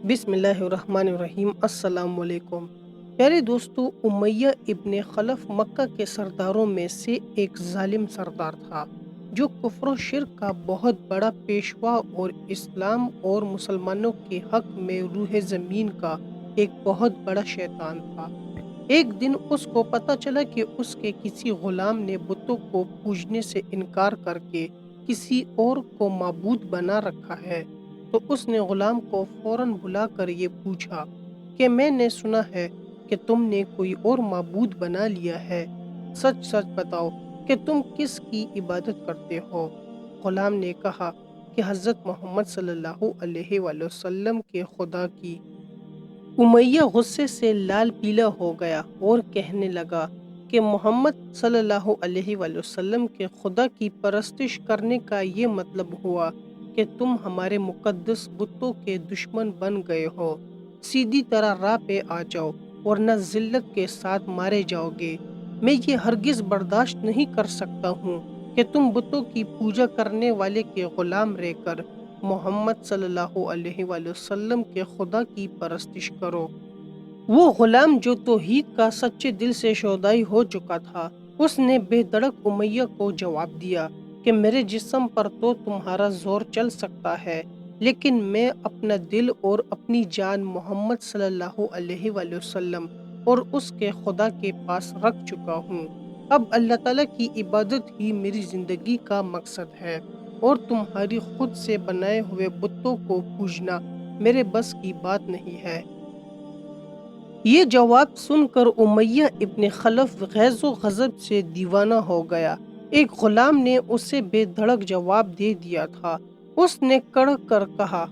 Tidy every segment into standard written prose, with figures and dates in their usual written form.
بسم اللہ الرحمن الرحیم۔ السلام علیکم پیارے دوستو، امیہ ابن خلف مکہ کے سرداروں میں سے ایک ظالم سردار تھا جو کفر و شرک کا بہت بڑا پیشوا اور اسلام اور مسلمانوں کے حق میں روح زمین کا ایک بہت بڑا شیطان تھا۔ ایک دن اس کو پتہ چلا کہ اس کے کسی غلام نے بتوں کو پوجنے سے انکار کر کے کسی اور کو معبود بنا رکھا ہے، تو اس نے غلام کو فوراً بلا کر یہ پوچھا کہ میں نے سنا ہے کہ تم نے کوئی اور معبود بنا لیا ہے، سچ سچ بتاؤ کہ تم کس کی عبادت کرتے ہو؟ غلام نے کہا کہ حضرت محمد صلی اللہ علیہ وآلہ وسلم کے خدا کی۔ امیہ غصے سے لال پیلا ہو گیا اور کہنے لگا کہ محمد صلی اللہ علیہ وآلہ وسلم کے خدا کی پرستش کرنے کا یہ مطلب ہوا کہ تم ہمارے مقدس بتوں کے دشمن بن گئے ہو۔ سیدھی طرح راہ پہ آ جاؤ ورنہ ذلت کے ساتھ مارے جاؤ گے۔ میں یہ ہرگز برداشت نہیں کر سکتا ہوں کہ تم بتوں کی پوجا کرنے والے کے غلام رہ کر محمد صلی اللہ علیہ وآلہ وسلم کے خدا کی پرستش کرو۔ وہ غلام جو توحید کا سچے دل سے شودائی ہو چکا تھا، اس نے بے دڑک امیہ کو جواب دیا کہ میرے جسم پر تو تمہارا زور چل سکتا ہے، لیکن میں اپنا دل اور اپنی جان محمد صلی اللہ علیہ وآلہ وسلم اور اس کے خدا کے پاس رکھ چکا ہوں۔ اب اللہ تعالیٰ کی عبادت ہی میری زندگی کا مقصد ہے، اور تمہاری خود سے بنائے ہوئے بتوں کو پوجنا میرے بس کی بات نہیں ہے۔ یہ جواب سن کر امیہ ابن خلف غیظ و غضب سے دیوانہ ہو گیا۔ ایک غلام نے اسے بے دھڑک جواب دے دیا تھا۔ اس نے کڑک کر کہا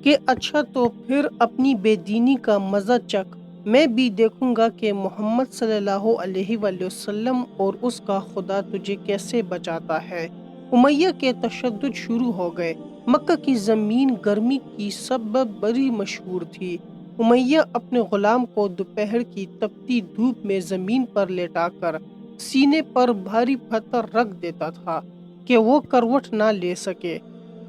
کہ اچھا تو پھر اپنی بے دینی کا مزہ چکھ، میں بھی دیکھوں گا کہ محمد صلی اللہ علیہ وآلہ وسلم اور اس کا خدا تجھے کیسے بچاتا ہے۔ امیہ کے تشدد شروع ہو گئے۔ مکہ کی زمین گرمی کی سبب بڑی مشہور تھی۔ امیہ اپنے غلام کو دوپہر کی تپتی دھوپ میں زمین پر لیٹا کر سینے پر بھاری پتھر رکھ دیتا تھا کہ وہ کروٹ نہ لے سکے،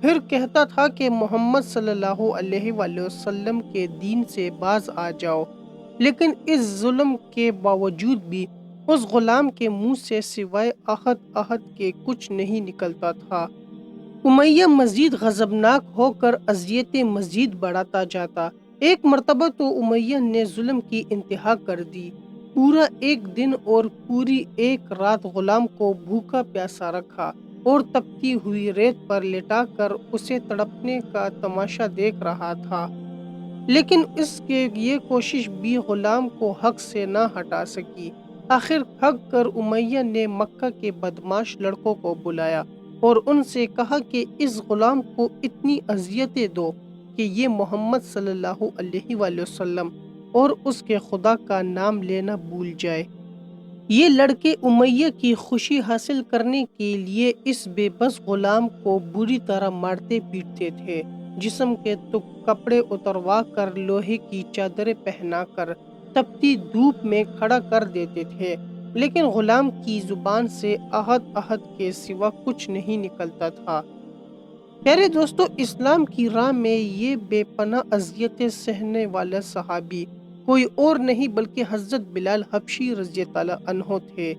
پھر کہتا تھا کہ محمد صلی اللہ علیہ وآلہ وسلم کے دین سے باز آ جاؤ، لیکن اس ظلم کے باوجود بھی اس غلام کے منہ سے سوائے آہت آہت کے کچھ نہیں نکلتا تھا۔ امیہ مزید غضبناک ہو کر اذیتیں مزید بڑھاتا جاتا۔ ایک مرتبہ تو امیہ نے ظلم کی انتہا کر دی۔ پورا ایک دن اور پوری ایک رات غلام کو بھوکا پیاسا رکھا اور تپتی ہوئی ریت پر لٹا کر اسے تڑپنے کا تماشا دیکھ رہا تھا، لیکن اس کی یہ کوشش بھی غلام کو حق سے نہ ہٹا سکی۔ آخر تھک کر امیہ نے مکہ کے بدمعاش لڑکوں کو بلایا اور ان سے کہا کہ اس غلام کو اتنی اذیتیں دو کہ یہ محمد صلی اللہ علیہ وآلہ وسلم اور اس کے خدا کا نام لینا بھول جائے۔ یہ لڑکے امیہ کی خوشی حاصل کرنے کے لیے اس بے بس غلام کو بری طرح مارتے پیٹتے تھے۔ جسم کے کپڑے اتروا کر لوہے کی چادریں پہنا کر تپتی دھوپ میں کھڑا کر دیتے تھے، لیکن غلام کی زبان سے آہت آہت کے سوا کچھ نہیں نکلتا تھا۔ پیارے دوستو، اسلام کی راہ میں یہ بے پناہ اذیتیں سہنے والا صحابی کوئی اور نہیں بلکہ حضرت بلال حبشی رضی اللہ عنہ تھے۔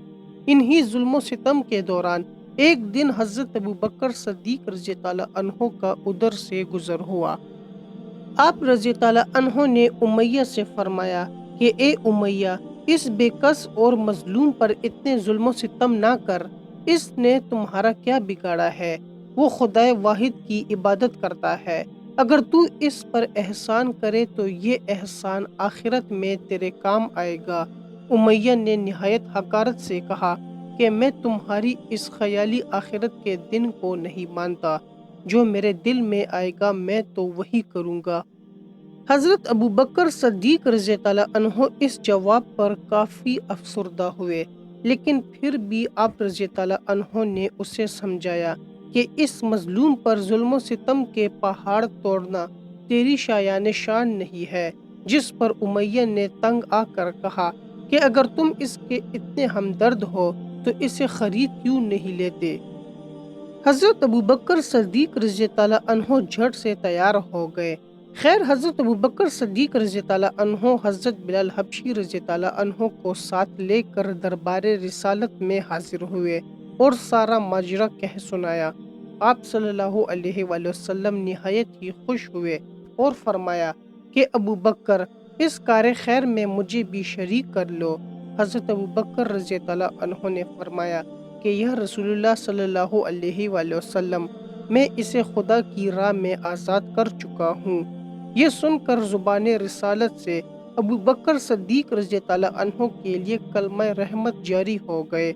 انہی ظلم و ستم کے دوران ایک دن حضرت ابوبکر صدیق رضی اللہ عنہ کا ادھر سے گزر ہوا۔ آپ رضی اللہ عنہ نے امیہ سے فرمایا کہ اے امیہ، اس بے کس اور مظلوم پر اتنے ظلم و ستم نہ کر، اس نے تمہارا کیا بگاڑا ہے؟ وہ خدائے واحد کی عبادت کرتا ہے، اگر تو اس پر احسان کرے تو یہ احسان آخرت میں تیرے کام آئے گا۔ امیہ نے نہایت حقارت سے کہا کہ میں تمہاری اس خیالی آخرت کے دن کو نہیں مانتا، جو میرے دل میں آئے گا میں تو وہی کروں گا۔ حضرت ابوبکر صدیق رضی اللہ عنہ اس جواب پر کافی افسردہ ہوئے، لیکن پھر بھی آپ رضی اللہ عنہ نے اسے سمجھایا کہ اس مظلوم پر ظلم و ستم کے پہاڑ توڑنا تیری شایان شان نہیں ہے، جس پر امیہ نے تنگ آ کر کہا کہ اگر تم اس کے اتنے ہمدرد ہو تو اسے خرید کیوں نہیں لیتے؟ حضرت ابوبکر صدیق رضی اللہ عنہ جھٹ سے تیار ہو گئے۔ خیر حضرت ابوبکر صدیق رضی اللہ عنہ حضرت بلال حبشی رضی اللہ عنہ کو ساتھ لے کر دربار رسالت میں حاضر ہوئے اور سارا ماجرا کہہ سنایا۔ آپ صلی اللہ علیہ وآلہ وسلم نہایت ہی خوش ہوئے اور فرمایا کہ ابوبکر اس کار خیر میں مجھے بھی شریک کر لو۔ حضرت ابوبکر رضی اللہ عنہ نے فرمایا کہ یا رسول اللہ صلی اللہ علیہ وآلہ وسلم، میں اسے خدا کی راہ میں آزاد کر چکا ہوں۔ یہ سن کر زبان رسالت سے ابوبکر صدیق رضی اللہ عنہ کے لیے کلمہ رحمت جاری ہو گئے۔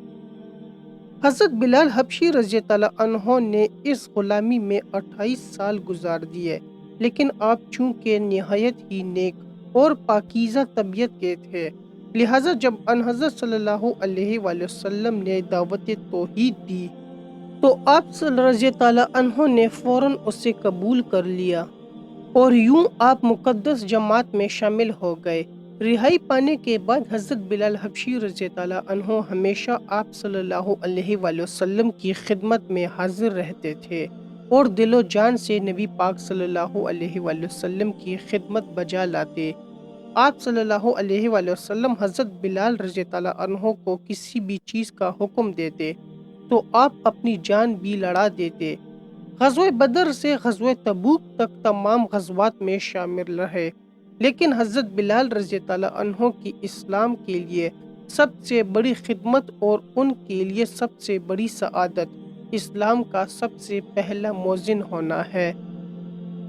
حضرت بلال حبشی رضی اللہ عنہ نے اس غلامی میں 28 سال گزار دیے، لیکن آپ چونکہ نہایت ہی نیک اور پاکیزہ طبیعت کے تھے، لہٰذا جب ان حضرت صلی اللہ علیہ وآلہ وسلم نے دعوت توحید دی تو آپ رضی اللہ عنہ نے فوراً اسے قبول کر لیا اور یوں آپ مقدس جماعت میں شامل ہو گئے۔ رہائی پانے کے بعد حضرت بلال حبشی رضی اللہ عنہ ہمیشہ آپ صلی اللہ علیہ وآلہ وسلم کی خدمت میں حاضر رہتے تھے اور دل و جان سے نبی پاک صلی اللہ علیہ وآلہ وسلم کی خدمت بجا لاتے۔ آپ صلی اللہ علیہ وآلہ وسلم حضرت بلال رضی اللہ عنہ کو کسی بھی چیز کا حکم دیتے تو آپ اپنی جان بھی لڑا دیتے۔ غزوہ بدر سے غزوہ تبوک تک تمام غزوات میں شامل رہے، لیکن حضرت بلال رضی اللہ عنہ کی اسلام کے لیے سب سے بڑی خدمت اور ان کے لیے سب سے بڑی سعادت اسلام کا سب سے پہلا مؤذن ہونا ہے۔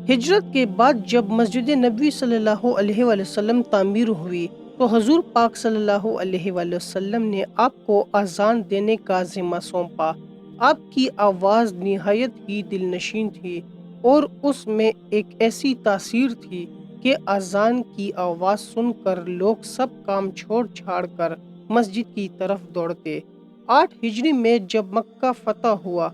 ہجرت کے بعد جب مسجد نبوی صلی اللہ علیہ وآلہ وسلم تعمیر ہوئی تو حضور پاک صلی اللہ علیہ وآلہ وسلم نے آپ کو اذان دینے کا ذمہ سونپا۔ آپ کی آواز نہایت ہی دل نشین تھی اور اس میں ایک ایسی تاثیر تھی کہ اذان کی آواز سن کر لوگ سب کام چھوڑ چھاڑ کر مسجد کی طرف دوڑتے۔ 8 ہجری میں جب مکہ فتح ہوا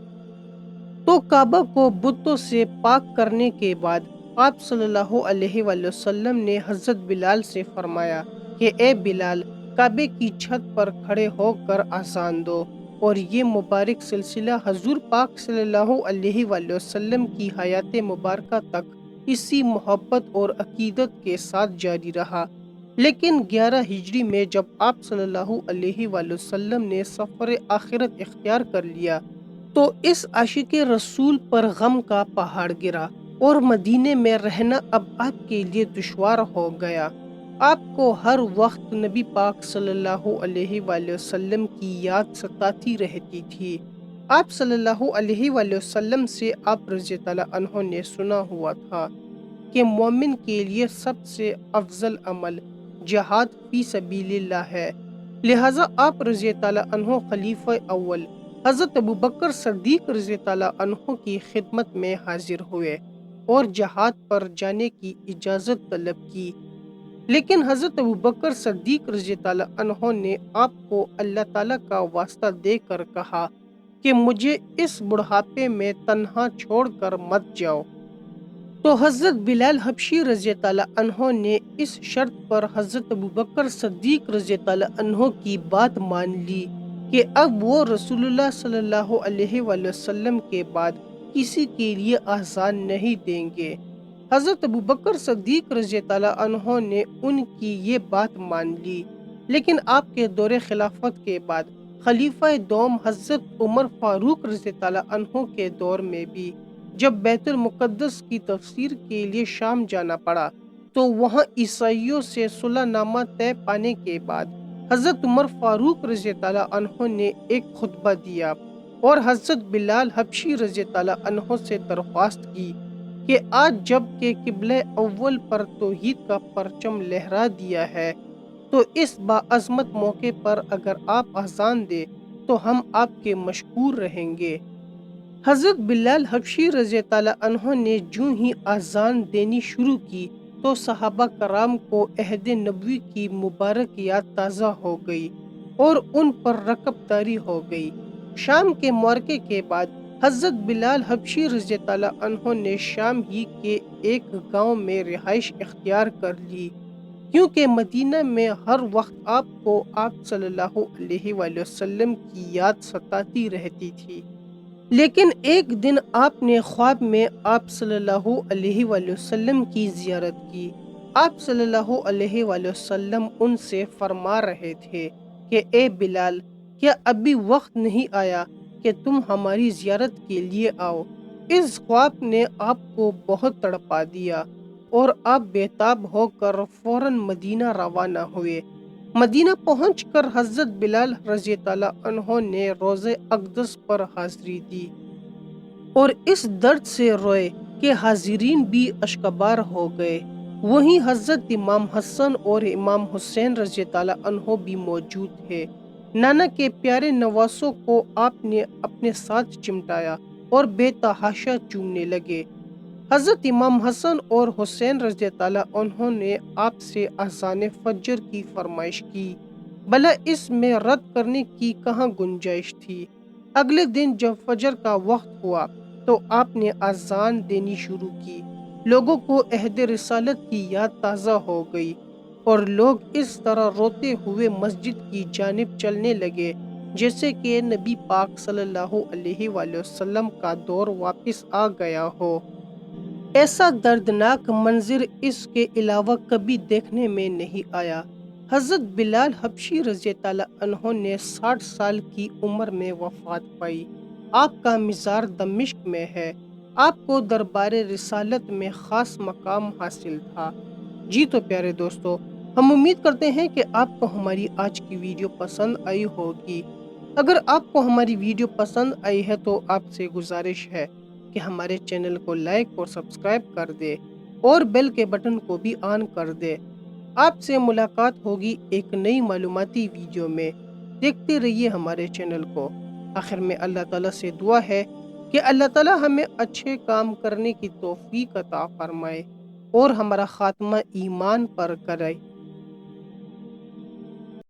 تو کعبہ کو بتوں سے پاک کرنے کے بعد آپ صلی اللہ علیہ وآلہ وسلم نے حضرت بلال سے فرمایا کہ اے بلال، کعبے کی چھت پر کھڑے ہو کر اذان دو، اور یہ مبارک سلسلہ حضور پاک صلی اللہ علیہ وآلہ وسلم کی حیات مبارکہ تک اسی محبت اور عقیدت کے ساتھ جاری رہا۔ لیکن 11 ہجری میں جب آپ صلی اللہ علیہ وآلہ وسلم نے سفر آخرت اختیار کر لیا تو اس عاشق رسول پر غم کا پہاڑ گرا اور مدینے میں رہنا اب آپ کے لیے دشوار ہو گیا۔ آپ کو ہر وقت نبی پاک صلی اللہ علیہ وآلہ وسلم کی یاد ستاتی رہتی تھی۔ آپ صلی اللہ علیہ وآلہ وسلم سے آپ رضی اللہ عنہ نے سنا ہوا تھا کہ مومن کے لیے سب سے افضل عمل جہاد فی سبیل اللہ ہے، لہٰذا آپ رضی اللہ عنہ خلیفہ اول حضرت ابوبکر صدیق رضی اللہ عنہ کی خدمت میں حاضر ہوئے اور جہاد پر جانے کی اجازت طلب کی، لیکن حضرت ابوبکر صدیق رضی اللہ عنہ نے آپ کو اللہ تعالیٰ کا واسطہ دے کر کہا کہ مجھے اس بڑھاپے میں تنہا چھوڑ کر مت جاؤ۔ تو حضرت بلال حبشی رضی اللہ عنہ نے اس شرط پر حضرت ابوبکر صدیق رضی اللہ عنہ کی بات مان لی کہ اب وہ رسول اللہ صلی اللہ علیہ وآلہ وسلم کے بعد کسی کے لیے اذان نہیں دیں گے۔ حضرت ابوبکر صدیق رضی اللہ عنہ نے ان کی یہ بات مان لی، لیکن آپ کے دور خلافت کے بعد خلیفہ دوم حضرت عمر فاروق رضی اللہ عنہ کے دور میں بھی جب بیت المقدس کی تفسیر کے لیے شام جانا پڑا تو وہاں عیسائیوں سے صلح نامہ طے پانے کے بعد حضرت عمر فاروق رضی اللہ عنہ نے ایک خطبہ دیا اور حضرت بلال حبشی رضی اللہ عنہ سے درخواست کی کہ آج جب کہ قبلہ اول پر توحید کا پرچم لہرا دیا ہے تو اس باعظمت موقع پر اگر آپ اذان دے تو ہم آپ کے مشکور رہیں گے۔ حضرت بلال حبشی رضی اللہ عنہ نے جوں ہی اذان دینی شروع کی تو صحابہ کرام کو عہد نبوی کی مبارک یاد تازہ ہو گئی اور ان پر رکب داری ہو گئی۔ شام کے معرکے کے بعد حضرت بلال حبشی رضی اللہ عنہ نے شام ہی کے ایک گاؤں میں رہائش اختیار کر لی، کیونکہ مدینہ میں ہر وقت آپ کو آپ صلی اللہ علیہ وآلہ وسلم کی یاد ستاتی رہتی تھی۔ لیکن ایک دن آپ نے خواب میں آپ صلی اللہ علیہ وآلہ وسلم کی زیارت کی۔ آپ صلی اللہ علیہ وآلہ وسلم ان سے فرما رہے تھے کہ اے بلال، کیا ابھی وقت نہیں آیا کہ تم ہماری زیارت کے لیے آؤ؟ اس خواب نے آپ کو بہت تڑپا دیا اور آپ بےتاب ہو کر فوراً مدینہ روانہ ہوئے۔ مدینہ پہنچ کر حضرت بلال رضی اللہ عنہ نے روضہ اقدس پر حاضری دی اور اس درد سے روئے کہ حاضرین بھی اشکبار ہو گئے۔ وہیں حضرت امام حسن اور امام حسین رضی اللہ عنہ بھی موجود تھے۔ نانا کے پیارے نواسوں کو آپ نے اپنے ساتھ چمٹایا اور بے تحاشا چومنے لگے۔ حضرت امام حسن اور حسین رضی اللہ عنہ نے آپ سے اذان فجر کی فرمائش کی، بھلا اس میں رد کرنے کی کہاں گنجائش تھی۔ اگلے دن جب فجر کا وقت ہوا تو آپ نے اذان دینی شروع کی۔ لوگوں کو عہد رسالت کی یاد تازہ ہو گئی اور لوگ اس طرح روتے ہوئے مسجد کی جانب چلنے لگے جیسے کہ نبی پاک صلی اللہ علیہ وآلہ وسلم کا دور واپس آ گیا ہو۔ ایسا دردناک منظر اس کے علاوہ کبھی دیکھنے میں نہیں آیا۔ حضرت بلال حبشی رضی اللہ عنہ نے 60 سال کی عمر میں وفات پائی۔ آپ کا مزار دمشق میں ہے۔ آپ کو دربار رسالت میں خاص مقام حاصل تھا۔ جی تو پیارے دوستو، ہم امید کرتے ہیں کہ آپ کو ہماری آج کی ویڈیو پسند آئی ہوگی۔ اگر آپ کو ہماری ویڈیو پسند آئی ہے تو آپ سے گزارش ہے کہ ہمارے چینل کو لائک اور سبسکرائب کر دے اور بیل کے بٹن کو بھی آن کر دے۔ آپ سے ملاقات ہوگی ایک نئی معلوماتی ویڈیو میں۔ دیکھتے رہیے ہمارے چینل کو۔ آخر میں اللہ تعالیٰ سے دعا ہے کہ اللہ تعالیٰ ہمیں اچھے کام کرنے کی توفیق عطا فرمائے اور ہمارا خاتمہ ایمان پر کرے۔